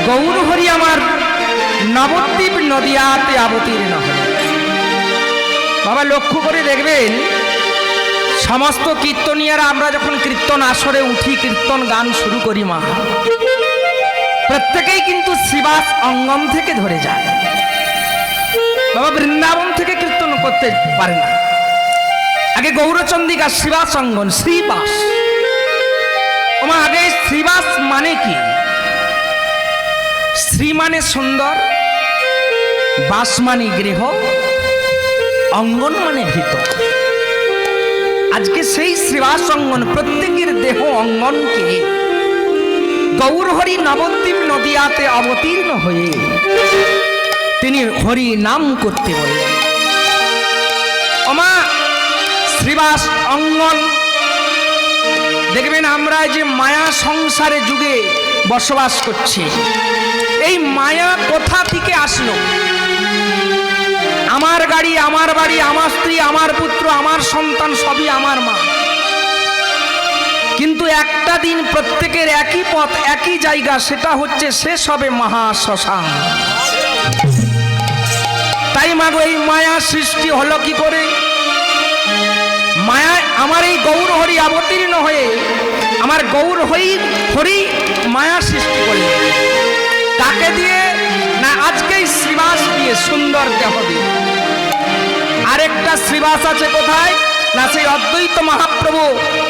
গৌর হরি আমার নবদ্বীপ নদিয়াতে অবতীর্ণ হল। বাবা লক্ষ্য করে দেখবেন, সমস্ত কীর্তনিয়ারা আমরা যখন কীর্তন আসরে উঠি, কীর্তন গান শুরু করি, মা প্রত্যেকেই কিন্তু শ্রীবাস অঙ্গন থেকে ধরে যায়। বাবা বৃন্দাবন থেকে কীর্তন করতে পারে না, আগে গৌরচন্দিকা শ্রীবাস অঙ্গন, শ্রীবাস। ওমা আগে শ্রীবাস মানে কি? শ্রী মানে সুন্দর, বাস মানে গৃহ, অঙ্গন মানে ভিতর। আজকে সেই শ্রীবাস অঙ্গন, প্রত্যেকের দেহ অঙ্গনকে গৌর হরি নবদ্বীপ নদিয়াতে অবতীর্ণ হয়ে তিনি হরি নাম করতে বললেন। ওমা শ্রীবাস অঙ্গন দেখবেন, আমরা যে মায়া সংসারে যুগে বসবাস করছি, এই মায়া কোথা থেকে আসলো? আমার গাড়ি, আমার বাড়ি, আমার স্ত্রী, আমার পুত্র, আমার সন্তান, সবই আমার মা। কিন্তু একটা দিন প্রত্যেকের একই পথ, একই জায়গা, সেটা হচ্ছে শেষ হবে মহাশ্মশান। তাই মাগো, এই মায়া সৃষ্টি হলো কি করে? মায়া আমার এই গৌর হরি অবতীর্ণ হয়ে আমার গৌর হরি মায়া সৃষ্টি করলেন। তাকে দিয়ে না, আজকেই শ্রীবাস দিয়ে, সুন্দর দেহ দিয়ে। আরেকটা শ্রীবাস আছে কোথায় না? সেই অদ্বৈত মহাপ্রভু,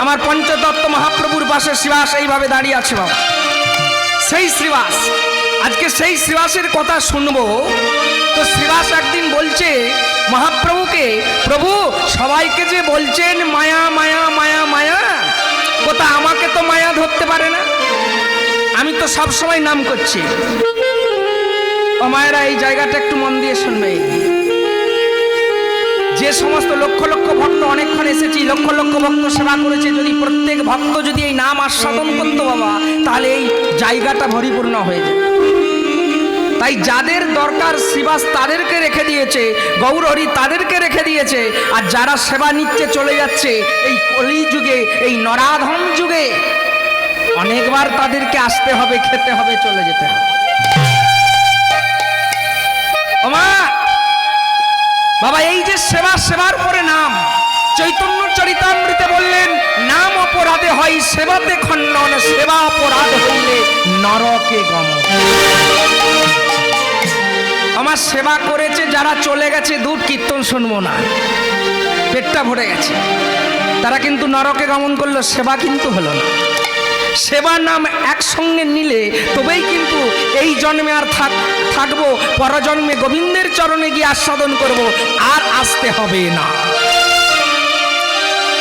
আমার পঞ্চতত্ত্ব মহাপ্রভুর পাশে শ্রীবাস এইভাবে দাঁড়িয়ে আছে বাবা, সেই শ্রীবাস। আজকে সেই শ্রীবাসের কথা শুনবো। তো শ্রীবাস একদিন বলছে মহাপ্রভুকে, প্রভু সবাইকে যে বলছেন মায়া মায়া মায়া মায়া, কোথা আমাকে তো মায়া ধরতে পারে না, আমি তো সব সময় নাম করছি। ও মায়েরা, এই জায়গাটা একটু মন দিয়ে শুনবে। যে সমস্ত লক্ষ লক্ষ ভক্ত অনেকক্ষণ এসেছি, লক্ষ লক্ষ ভক্ত সেবা করেছে, যদি প্রত্যেক ভক্ত যদি এই নাম আস্বাদন করতো বাবা, তাহলে এই জায়গাটা পরিপূর্ণ হয়ে যায়। তাই যাদের দরকার শ্রীবাস তাদেরকে রেখে দিয়েছে, গৌরহরি তাদেরকে রেখে দিয়েছে। আর যারা সেবা নিচ্ছে চলে যাচ্ছে এই কলি যুগে, এই নরাধম যুগে, অনেকবার তাদেরকে আসতে হবে, খেতে হবে, চলে যেতে হবে। ওমা বাবা, এই যে সেবা, সেবার পরে নাম, চৈতন্য চরিতামৃতে বললেন, নাম অপরাধে হয় সেবাতে খণ্ডন, সেবা অপরাধ হইলে নরকে গমন। আমার সেবা করেছে যারা, চলে গেছে দূর, কীর্তন শুনবো না, পেটটা ভরে গেছে, তারা কিন্তু নরকে গমন করলো, সেবা কিন্তু হলো না। সেবা নাম একসঙ্গে নিলে তবেই কিন্তু এই জন্মে আর থাকবো, পরজন্মে গোবিন্দের চরণে গিয়ে আস্বাদন করব, আর আসতে হবে না।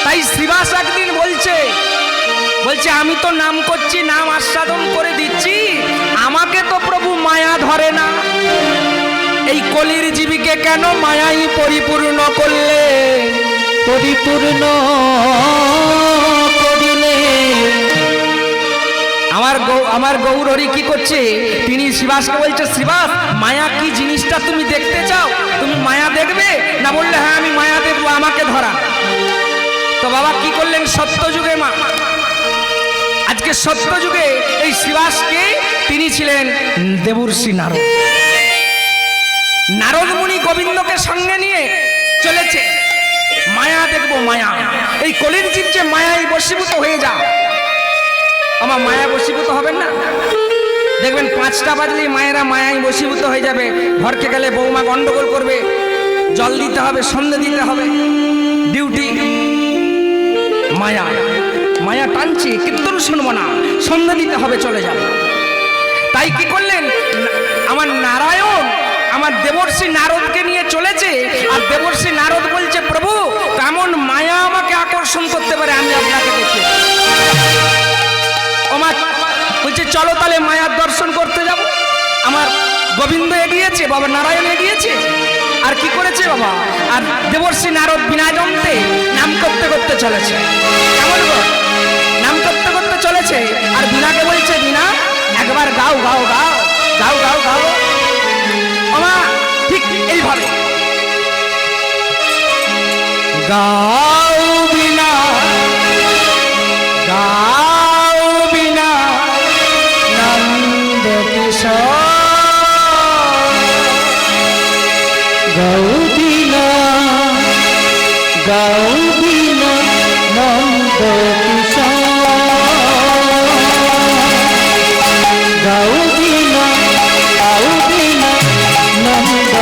তাই শ্রীবাস একদিন বলছে আমি তো নাম করছি, নাম আস্বাদন করে দিচ্ছি, আমাকে তো প্রভু মায়া ধরে না। এই কলির জীবীকে কেন মায়াই পরিপূর্ণ করলে? পরিপূর্ণ করিলে আমার গৌরহরি কি করছে? তিনি শ্রীবাসকে বলছে, শ্রীবাস মায়া কি জিনিসটা তুমি দেখতে চাও? তুমি মায়া দেখবে না? বললে হ্যাঁ আমি মায়া দেখবো, আমাকে ধরা। তো বাবা কি করলেন? সত্যযুগে মা, আজকে সত্যযুগে এই শ্রীবাসকে, তিনি ছিলেন দেবর্ষি নারদ। নারদ মুনি গোবিন্দকে সঙ্গে নিয়ে চলেছে, মায়া দেখবো, মায়া। এই কলির জীব যে মায়ায় বশীভূত হয়ে যা। আমার মায়া বশীভূত হবেন না? দেখবেন 5টা বাজলেই মায়েরা মায়ায় বশীভূত হয়ে যাবে। ঘরকে গেলে বৌমা গন্ডগোল করবে, জল দিতে হবে, সন্ধ্যে দিতে হবে, ডিউটি। মায়া মায়া টানছে, কীর্তন শুনবো না, সন্ধ্যে দিতে হবে, চলে যাবে। তাই কি করলেন? আমার নারায়ণ আমার দেবর্ষি নারদকে নিয়ে চলেছে, আর দেবর্ষি নারদ বলছে, প্রভু কেমন মায়া আমাকে আকর্ষণ করতে পারে, আমি আপনাকে দেখি। ওমা বলছে, চলো তাহলে মায়ার দর্শন করতে যাব। আমার গোবিন্দ এগিয়েছে, বাবা নারায়ণ এগিয়েছে, আর কি করেছে বাবা? আর দেবর্ষি নারদ বিনা যন্ত্রে নাম করতে করতে চলেছে। কেমন নাম করতে করতে চলেছে, আর বিনাকে বলছে, বিনা একবার গাও গাও গাও গাও গাও গাও। ওমা ঠিক এইভাবে গাও বিনা, গাও বিনা, নন্দ গৌদিনা গৌদিনা নন্দ গৌদিনা গৌদিনা নন্দ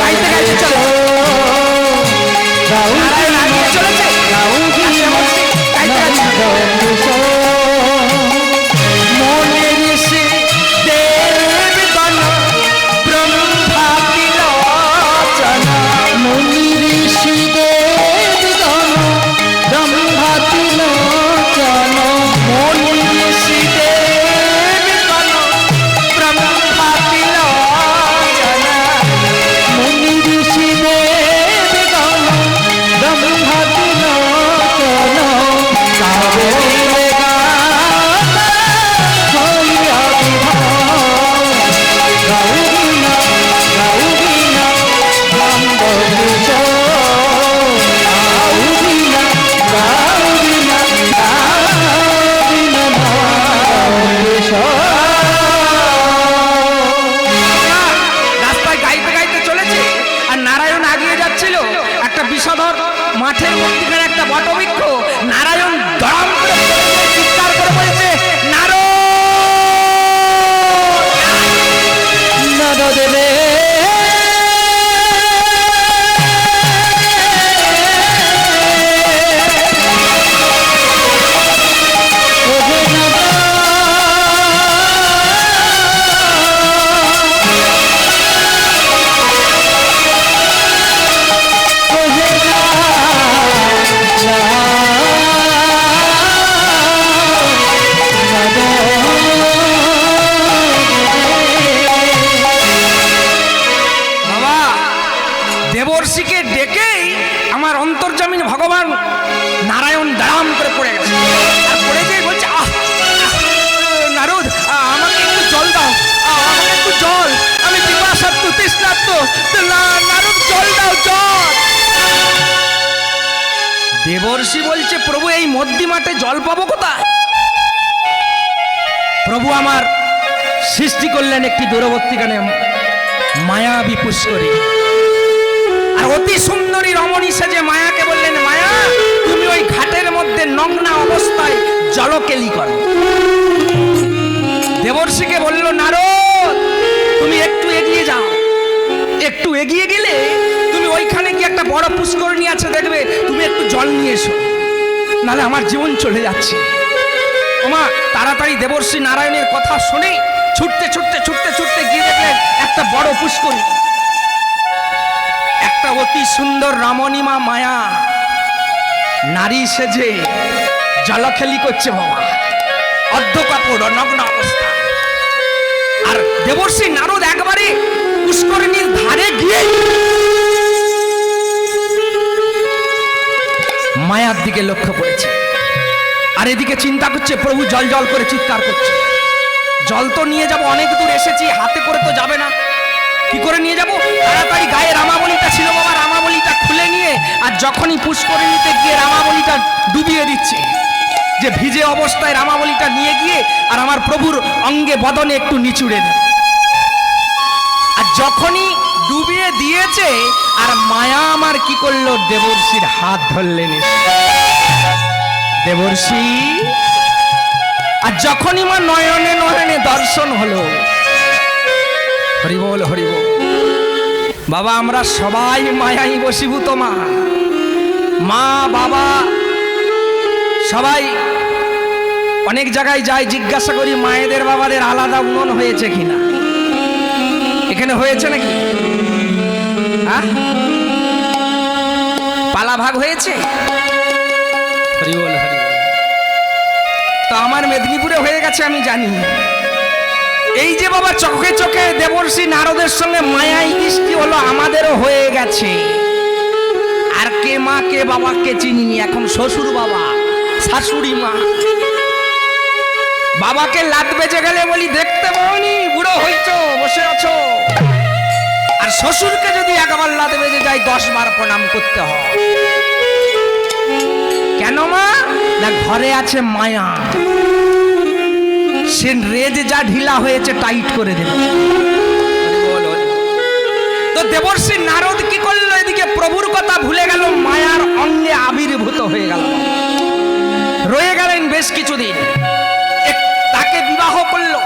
মাঠের মধ্যখানে একটা বটবৃক্ষ, নারায়ণ দড়াম করে চিৎকার করে বলছে, নারদ রে দেবর্ষিকে ডেকেই আমার অন্তর্জামিন ভগবান নারায়ণ দাম করে পড়ে গেছে। আর পড়ে যেই বলছে, নারদ আমাকে একটু জল দাও, আমাকে একটু জল, আমি পিপাসার্থ তৃষ্ণার্ত, নারদ জল দাও, জল। দেবর্ষি বলছে, প্রভু এই মধ্যি মাঠে জল পাবো কোথায়? প্রভু আমার সৃষ্টি করলেন একটি দূরবর্তীখানে মায়াবী পুষ্করী, আর অতি সুন্দরী রমণী সেজে মায়াকে বললেন, মায়া তুমি ওই ঘাটের মধ্যে নগ্না অবস্থায় জলকেলি করো। দেবর্ষিকে বলল, নারদ তুমি একটু এগিয়ে যাও, একটু এগিয়ে গেলে তুমি ওইখানে কি একটা বড় পুষ্করণী আছে দেখবে, তুমি একটু জল নিয়ে এসো, নাহলে আমার জীবন চলে যাচ্ছে। ওমা তাড়াতাড়ি দেবর্ষি নারায়ণের কথা শুনে ছুটতে ছুটতে ছুটতে ছুটতে গিয়ে দেখলেন একটা বড় পুষ্করণী, একটা অতি সুন্দর রমণীমা মায়া নারী সেজে জলখেলি করছে বাবা, অর্ধ কাপড় নগ্ন অবস্থা। আর দেবর্ষি নারদ একবারে পুষ্করিণীর ধারে গিয়ে মায়ার দিকে লক্ষ্য করেছে, আর এদিকে চিন্তা করছে, প্রভু জল জল করে চিৎকার করছে, জল তো নিয়ে যাব, অনেক দূর এসেছি, হাতে করে তো যাবে না, কি করে নিয়ে যাব? তাড়াতাড়ি গায়ে রামাবলীটা ছিল বাবা, রামাবলীটা খুলে নিয়ে আর যখনই পুষ্করিণীতে গিয়ে রামাবলীটা ডুবিয়ে দিচ্ছে, যে ভিজে অবস্থায় রামাবলীটা নিয়ে গিয়ে আর আমার প্রভুর অঙ্গে বদনে একটু নিচুড়ে দেয়। আর যখনই ডুবিয়ে দিয়েছে, আর মায়া আমার কি করলো, দেবর্ষির হাত ধরলেন দেবর্ষি। আর যখনই মা নয়নে নয়নে দর্শন হলো, হরিবল হরিবল। বাবা আমরা সবাই মায়াই বশীভূত, মা মা বাবা সবাই অনেক জায়গায় যাই, জিজ্ঞাসা করি মায়েদের বাবাদের আলাদা উন্নয়ন হয়েছে কিনা, এখানে হয়েছে নাকি? পালা ভাগ হয়েছে? হরিবল হরিবল। তো আমার মেদিনীপুরে হয়ে গেছে আমি জানি। এই যে বাবা চোখে চোখে দেবর্ষি নারদের সঙ্গে মায়াই দৃষ্টি হলো, আমাদেরও হয়ে গেছে। আর কে মা কে বাবাকে চিনি, এখন শ্বশুর বাবা শাশুড়ি মা। বাবাকে লাত বেজে গেলে বলি, দেখতে পাওনি বুড়ো হইছো, বসে আছো। আর শ্বশুরকে যদি একবার লাত বেজে যায় 10 বার প্রণাম করতে হয়। কেন মা? না ঘরে আছে মায়া, সে রেজ যা ঢিলা হয়েছে টাইট করে দেবে। তো দেবর্ষি নারদ কি করলো, এদিকে প্রভুর কথা ভুলে গেল, মায়ার অঙ্গে আবির্ভূত হয়ে গেল, রয়ে গেলেন বেশ কিছুদিন। তাকে বিবাহ করলো,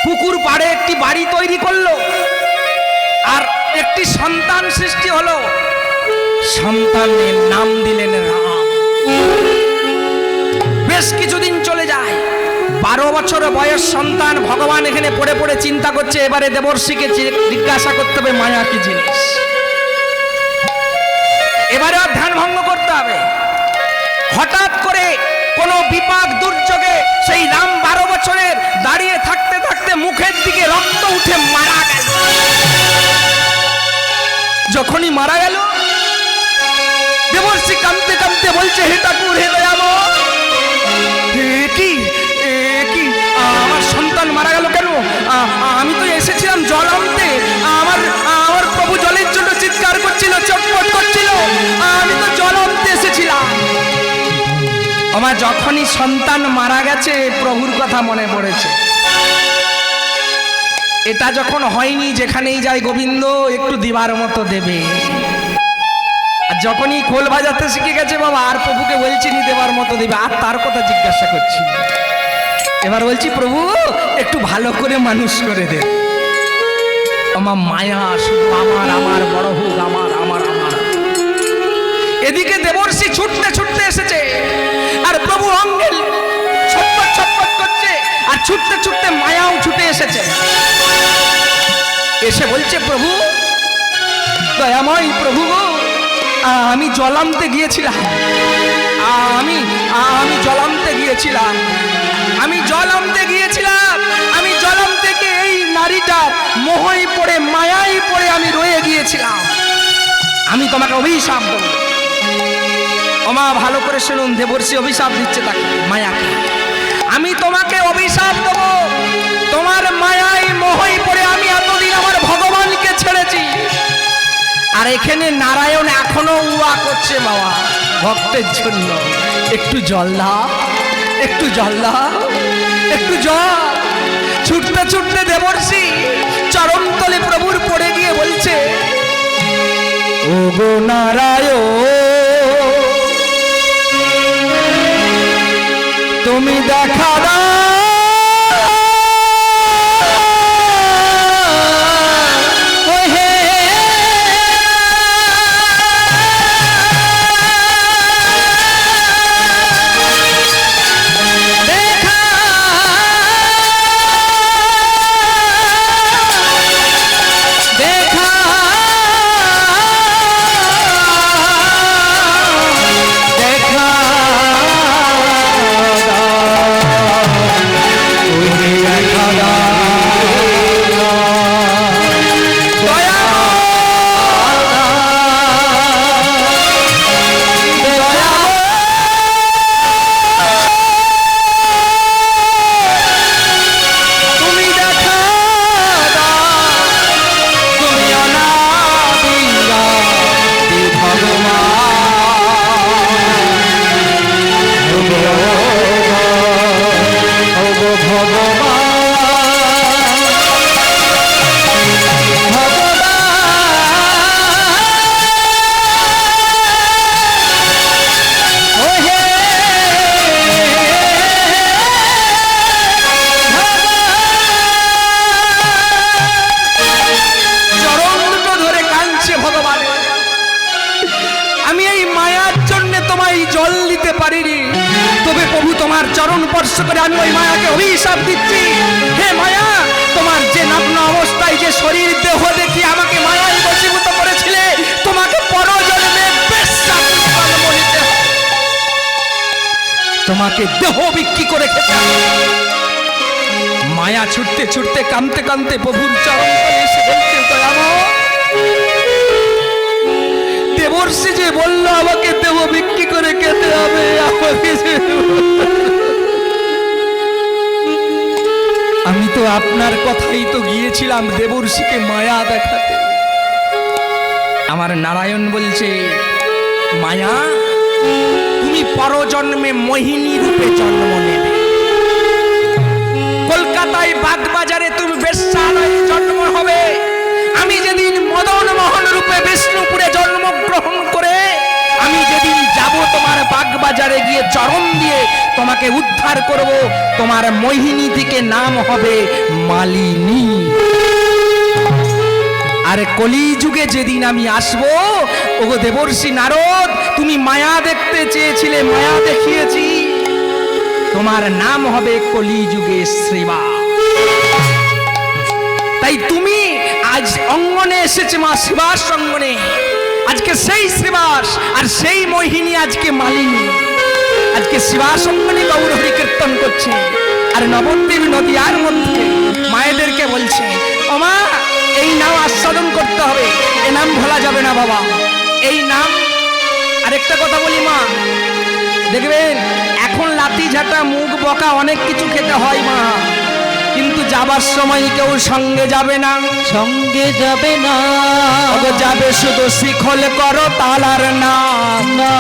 পুকুর পাড়ে একটি বাড়ি তৈরি করলো, আর একটি সন্তান সৃষ্টি হলো। সন্তানের নাম দিলেন রাম। বেশ কিছুদিন চলে যায়, 12 বছর বয়স সন্তান। ভগবান এখানে পড়ে পড়ে চিন্তা করছে, এবারে দেবর্ষিকে জিজ্ঞাসা করতে হবে মায়া কি জিনিস। এবারে ধ্যান ভঙ্গ করতে হবে। হঠাৎ করে কোনো বিপাক দুর্যোগে সেই রাম 12 বছরের দাঁড়িয়ে থাকতে থাকতে মুখের দিকে রক্ত উঠে মারা গেল। যখনই মারা গেল, দেবর্ষি কাঁদতে কাঁদতে বলছে, হে ঠাকুর, হে দয়াময়, কি আমার সন্তান মারা গেল কেন? আমি তো এসেছিলাম জল আনতে, আমার প্রভু জলের জন্য চিৎকার করছিল, চটপট করছিল, আমি তো জল আনতে এসেছিলাম। আমার যখনই সন্তান মারা গেছে, প্রভুর কথা মনে পড়েছে। এটা যখন হয়নি, যেখানেই যায় গোবিন্দ একটু দিবার মতো দেবে। আর যখনই খোল বাজাতে শিখে গেছে বাবা, আর প্রভুকে বলছি নি দেবার মতো দেবে, আর তার কথা জিজ্ঞাসা করছি। এবার বলছি, প্রভু একটু ভালো করে মানুষ করে দে। আমার মায়া শুধু আমার বড় হোক, আমার। এদিকে দেবর্ষি ছুটতে ছুটতে এসেছে, আর প্রভু অঙ্গে ছটপট করছে, আর ছুটতে ছুটতে মায়াও ছুটে এসেছে। এসে বলছে, প্রভু দয়াময়, প্রভু গো, আমি জল আনতে গিয়েছিলাম, আমি জল আনতে গিয়েছিলাম, আমি জল আনতে গিয়ে এই নারীটার মোহই পড়ে, মায়াই পড়ে আমি রয়ে গিয়েছিলাম। আমি তোমাকে অভিশাপ দেব। ওমা ভালো করে শুনুন, দেবর্ষি অভিশাপ দিচ্ছে তাকে, মায়াকে। আমি তোমাকে অভিশাপ দেব, তোমার মায়াই মোহই পড়ে আমি এতদিন আমার ভগবানকে ছেড়েছি। আর এখানে নারায়ণ এখনো উয়া করছে বাবা ভক্তের জন্য, একটু জল দাও, একটু জল দাও, একটু জল। ছুটতে ছুটতে দেবর্ষি চরণতলে প্রভুর পড়ে গিয়ে বলছে, ও গো নারায়ণ, তুমি দেখা দাও, চরণ স্পর্শ করে আমি ওই মায়াকে অভিশাপ দিচ্ছি, হে মায়া, তোমার যে নগ্ন অবস্থায় যে শরীর দেহ দেখি আমাকে মায়ায় বশীভূত করেছিলে, তোমাকে পরজন্মে বেশ্যা মরিতে হবে, তোমাকে দেহ বিক্রি করে খেতে হবে। মায়া ছুটতে ছুটতে কাঁদতে কাঁদতে প্রভুর চরণ তলে এসে বলছে, দয়াময়, দেবর্ষি যে বললো আমাকে দেহ বিক্রি করে খেতে হবে, আমাকে আমি তো আপনার কথাই তো গিয়েছিলাম দেবর্ষিকে মায়া দেখাতে। আমার নারায়ণ বলছে, মায়া তুমি পরজন্মে মোহিনী রূপে জন্ম নেবে। কলকাতায় বাগবাজারে তুমি বেশ্যালয়ে জন্ম হবে, আমি যেদিন মদন মোহন রূপে বিষ্ণুপুরে জন্মগ্রহণ করে আমি যেদিন যাব তোমার বাগবাজারে গিয়ে চরণ দিয়ে তোমাকে উদ্ধার করব, তোমার মোহিনী থেকে নাম হবে মালিনী। আর কলিযুগে যেদিন আমি আসব, ওগো দেবর্ষি নারদ, তুমি মায়া দেখতে চেয়েছিলে, মায়া দেখিয়েছি, তোমার নাম হবে কলিযুগে শ্রীবা। তাই তুমি আজ অঙ্গনে এসেছে মা শিবাস অঙ্গনে, আজকে সেই শ্রীবাস আর সেই মোহিনী আজকে মালিনী, আজকে শিবাস অঙ্গনে গৌর হরি কীর্তন করছে। আর নবদ্বীপ নদীয়ার মধ্যে মায়েদেরকে বলছে, ও মা, এই নাম আস্বাদন করতে হবে, এ নাম ভোলা যাবে না বাবা, এই নাম। আরেকটা কথা বলি মা, দেখবেন এখন লাঠি ঝাঁটা মুখ বকা অনেক কিছু খেতে হয় মা, কিন্তু যাবার সময় কেউ সঙ্গে যাবে না, সঙ্গে যাবে না, তবে যাবে শুধু শিখল করো তালার নাম। না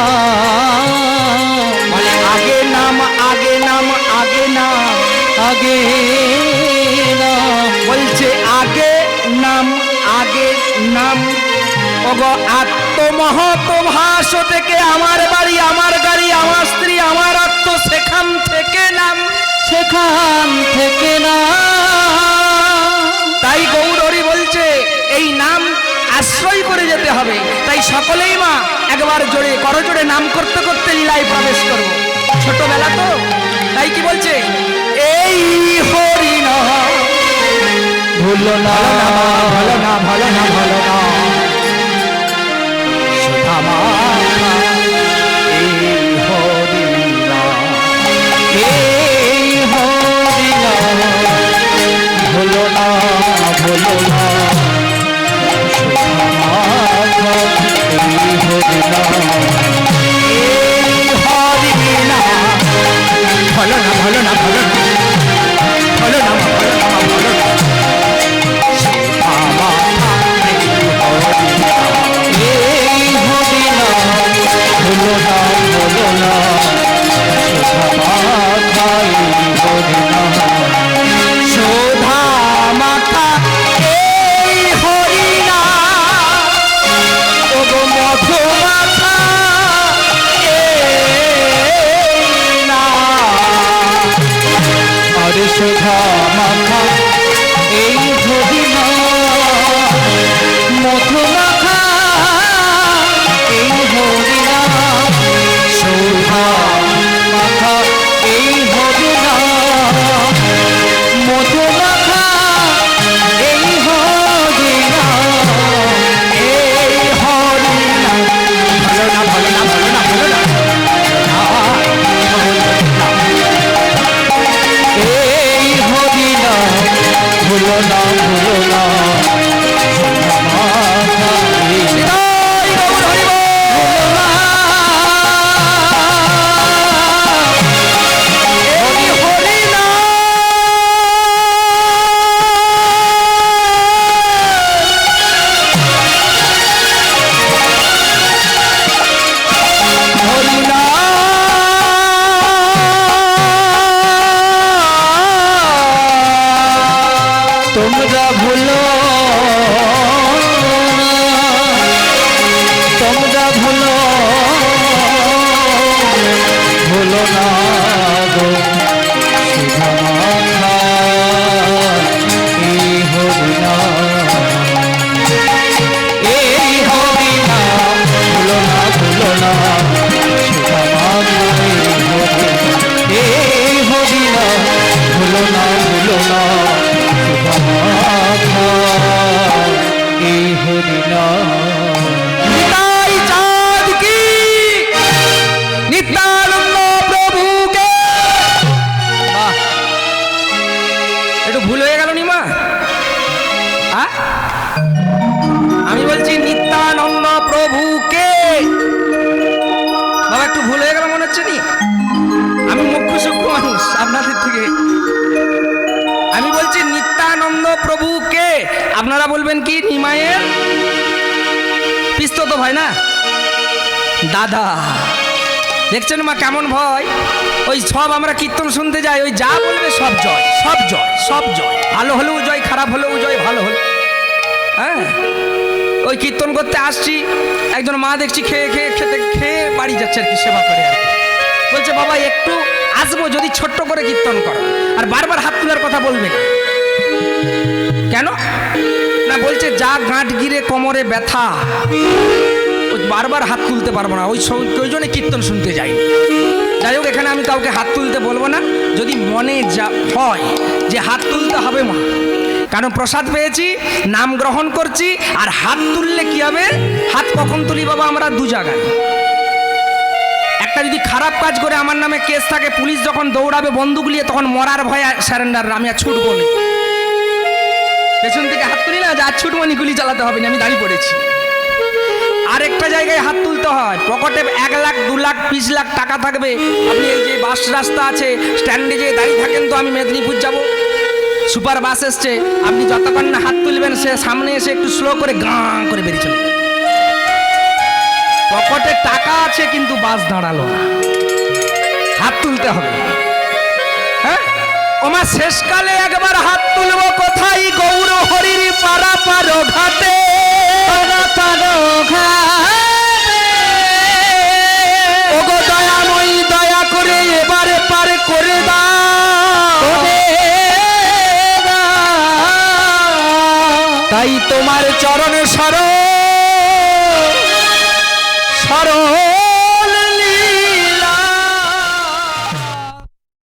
বলে আগে নাম, আগে নাম, আগে নাম, আগে না, বলছে আগে নাম, আগে নাম। ওগো আত্মমহৎ ভাস থেকে আমার বাড়ি, আমার গাড়ি, আমার স্ত্রী, আমার আত্ম, সেখান থেকে নাম, সেখান থেকে না। তাই গৌর হরি বলছে এই নাম আশ্রয় করে যেতে হবে। তাই সকলেই মা একবার জোরে করজোড়ে নাম করতে করতে লীলায় প্রবেশ করব, ছোটবেলা তো। তাই কি বলছে, এই হরি নাম ভুলো না, ভালো না, ভালো না, ভালো না, সুধা মাখা এই হরি নাম, এই হরি নাম, ভুলো না, ভুলো না, সুধা মাখা এই হরি নাম, এই হরি নাম, ভালো না, ভালো না, ভালো না, ভালো না, ভালো না, ভালো না, সুধা মাখা এই হরি নাম। এই হরি নাম, ভুলো না, ভুলো না, সুধা মাখা এই হরি নাম, শোধা মাথা এই হরি নাম, ওগো মধু মাথা এই নাম, আরে সুধা মাখা এই হরি নাম, মধু মাখা এই হরি নাম, সুধা মাখা এই হরি নাম, মধু মাখা এই হরি নাম, এই হরি নাম। ভালো না, ভালো না, ভালো না, ভালো না, এই হরি নাম, ভুলো না, ভুলো না, সুধা মাখা এই নিতাই গৌর হরি বল। এই হরি নাম। হরি নাম। তোমরা ভুলো না, তোমরা ভুলো, ভুলো না গো সুধা মাখা এই হরি নাম, এই হরি নাম, ভুলো না, ভুলো না, সুধা মাখা এই হরি নাম, ভুলো না, ভুলো না, সুধা মাখা এই হরি নাম। নিতাই চাঁদ কি, নিত্যানন্দ প্রভুকে। বাহ, একটু ভুল হয়ে গেল নি মা? আমি বলছি নিত্যানন্দ প্রভুকে। বাবা একটু ভুল হয়ে গেল মনে হচ্ছে নি? আমি মুখ্য সূক্ষ্ম মানুষ আপনাদের থেকে। আমি বলছি নিত্যানন্দ প্রভুকে। আপনারা বলবেন কি নিমায়ের পিস্তো তো ভাই না, দাদা। দেখছেন মা কেমন ভয়? ওই সব আমরা কীর্তন শুনতে যাই, ওই যা বলবে সব জয়, সব জয়, সব জয়, ভালো হলেও জয়, খারাপ হলেও জয়, ভালো হলে। হ্যাঁ, ওই কীর্তন করতে আসছি, একজন মা দেখছি খেয়ে বাড়ি যাচ্ছে আর কি, সেবা করে আর কি। বলছে বাবা একটু আসবো যদি ছোট্ট করে কীর্তন করো, আর বারবার হাত তোলার কথা বলবে না। কেন না, বলছে যা গাঁট গিরে কোমরে ব্যথা, ওই বারবার হাত তুলতে পারবো না, ওই জন্য কীর্তন শুনতে যাই। যাই হোক, এখানে আমি কাউকে হাত তুলতে বলবো না, যদি মনে যা হয় যে হাত তুলতে হবে মা, কারণ প্রসাদ পেয়েছি, নাম গ্রহণ করছি, আর হাত তুললে কি হবে? হাত কখন তুলি বাবা? আমরা দু জায়গায়। একটা যদি খারাপ কাজ করে আমার নামে কেস থাকে, পুলিশ যখন দৌড়াবে বন্দুক নিয়ে, তখন মরার ভয়ে স্যারেন্ডার, আমি আর ছুটবো না। পেছন থেকে হাত তুলি না, যে আর ছুটবো নি, গুলি চালাতে হবে না, আমি দাঁড়িয়ে পড়েছি। আরেকটা জায়গায় হাত তুলতে হয়, পকেটে 1 লাখ 2 লাখ 20 লাখ টাকা থাকবে, আপনি এই যে বাস রাস্তা আছে, স্ট্যান্ডে যে দাঁড়িয়ে থাকেন, তো আমি মেদিনীপুর যাব, সুপার বাস এসছে, আপনি যতক্ষণ না হাত তুলবেন, সে সামনে এসে একটু স্লো করে গাঁ করে বেরিয়ে চলে যাবে। পকেটে টাকা আছে কিন্তু বাস দাঁড়ালো না, হাত তুলতে হবে। হ্যাঁ, ওমা শেষকালে একবার হাত তুলবো কোথায়? গৌর হরির পারা পারো ঘাটে, ওগো দয়াময়ী দয়া করে এবারে পার করে দাও, তাই তোমার চরণে শরণ